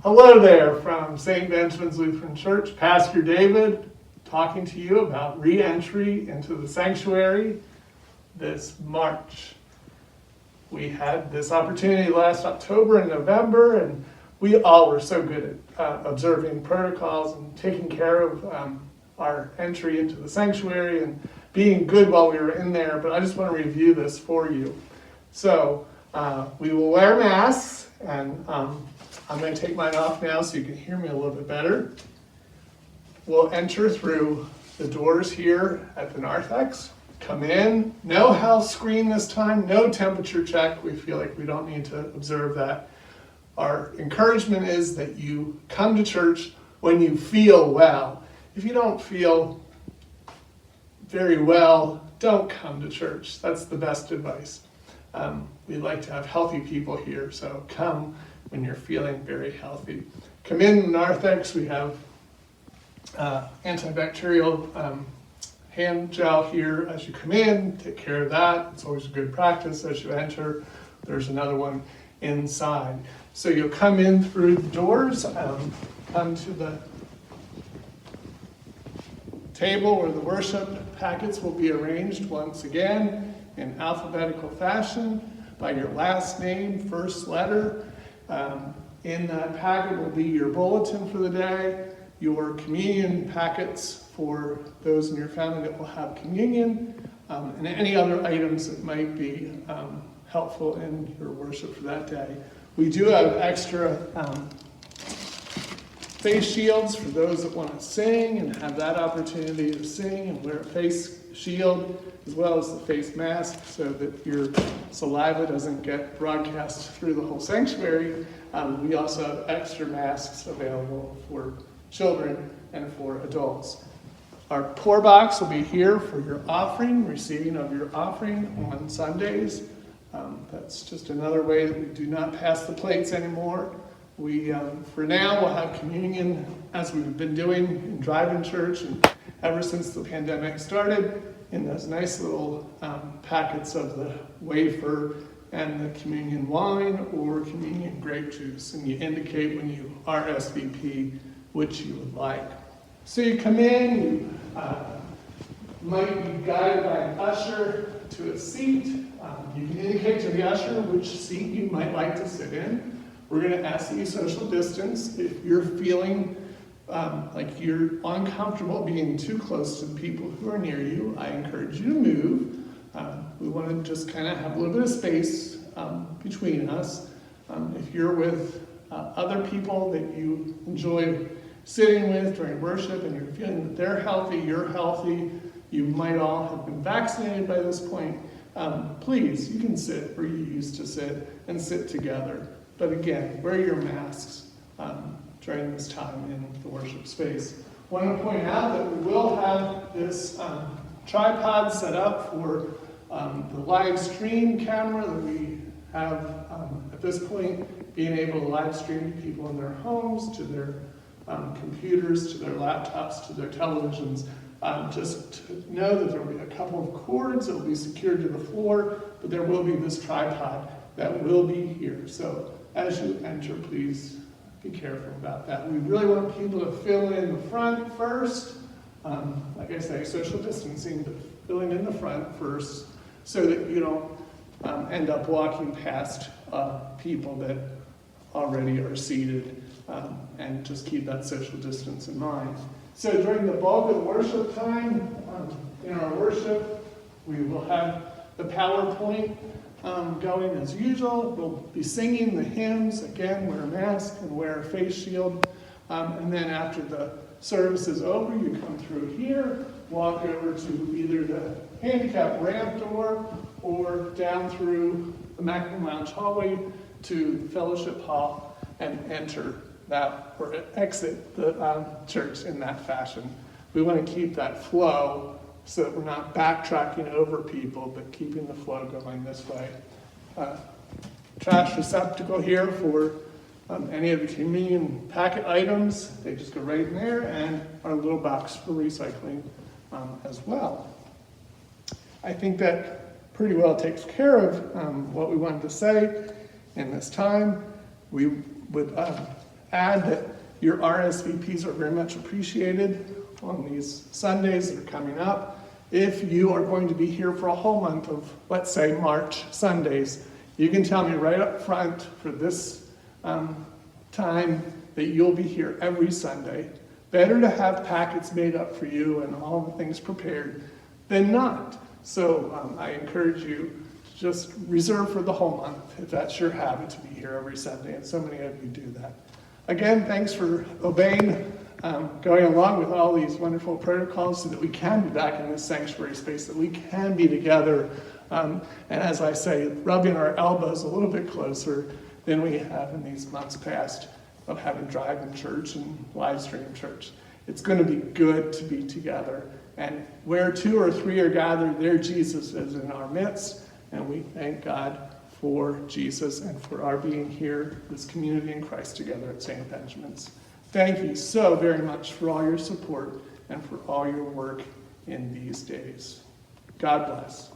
Hello there from St. Benjamin's Lutheran Church. Pastor David talking to you about re-entry into the sanctuary this March. We had this opportunity last October and November, and we all were so good at observing protocols and taking care of our entry into the sanctuary and being good while we were in there, but I just want to review this for you. So we will wear masks, and I'm going to take mine off now so you can hear me a little bit better. We'll enter through the doors here at the narthex. Come in, no health screen this time, no temperature check. We feel like we don't need to observe that. Our encouragement is that you come to church when you feel well. If you don't feel very well, don't come to church. That's the best advice. We like to have healthy people here, so come when you're feeling very healthy. Come in narthex, we have antibacterial hand gel here as you come in. Take care of that. It's always a good practice as you enter. There's another one inside. So you'll come in through the doors, come to the table where the worship packets will be arranged once again in alphabetical fashion by your last name, first letter. In that packet will be your bulletin for the day, your communion packets for those in your family that will have communion, and any other items that might be helpful in your worship for that day. We do have extra face shields for those that want to sing and have that opportunity to sing and wear a face shield as well as the face mask so that your saliva doesn't get broadcast through the whole sanctuary. We also have extra masks available for children and for adults. Our pour box will be here for your offering, receiving of your offering on Sundays. That's just another way that we do not pass the plates anymore. We, for now, will have communion as we've been doing in drive-in church and ever since the pandemic started in those nice little packets of the wafer and the communion wine or communion grape juice. And you indicate when you RSVP which you would like. So you come in, you might be guided by an usher to a seat. You can indicate to the usher which seat you might like to sit in. We're going to ask that you social distance. If you're feeling like you're uncomfortable being too close to the people who are near you, I encourage you to move. We want to just kind of have a little bit of space between us. If you're with other people that you enjoy sitting with during worship and you're feeling that they're healthy, you're healthy, you might all have been vaccinated by this point, please, you can sit where you used to sit and sit together. But again, wear your masks during this time in the worship space. I want to point out that we will have this tripod set up for the live stream camera that we have at this point, being able to live stream to people in their homes, to their computers, to their laptops, to their televisions. Just to know that there will be a couple of cords that will be secured to the floor, but there will be this tripod that will be here. So as you enter, please be careful about that. We really want people to fill in the front first. Like I say, social distancing, but filling in the front first so that you don't end up walking past people that already are seated, and just keep that social distance in mind. So during the bulk of the worship time, in our worship, we will have the PowerPoint going as usual. We'll be singing the hymns. Again, wear a mask and wear a face shield. And then after the service is over, you come through here, walk over to either the handicap ramp door or down through the Macklin Lounge hallway to the fellowship hall and enter that or exit the church in that fashion. We want to keep that flow so that we're not backtracking over people, but keeping the flow going this way. Trash receptacle here for any of the communion packet items. They just go right in there, and our little box for recycling as well. I think that pretty well takes care of what we wanted to say in this time. We would add that your RSVPs are very much appreciated on these Sundays that are coming up. If you are going to be here for a whole month of, let's say, March Sundays, you can tell me right up front for this time that you'll be here every Sunday. Better to have packets made up for you and all the things prepared than not. So I encourage you to just reserve for the whole month if that's your habit to be here every Sunday, and so many of you do that. Again, thanks for obeying, going along with all these wonderful protocols so that we can be back in this sanctuary space, that we can be together, and as I say, rubbing our elbows a little bit closer than we have in these months past of having drive-in church and live stream church. It's going to be good to be together. And where 2 or 3 are gathered, there Jesus is in our midst. And we thank God for Jesus and for our being here, this community in Christ together at St. Benjamin's. Thank you so very much for all your support and for all your work in these days. God bless.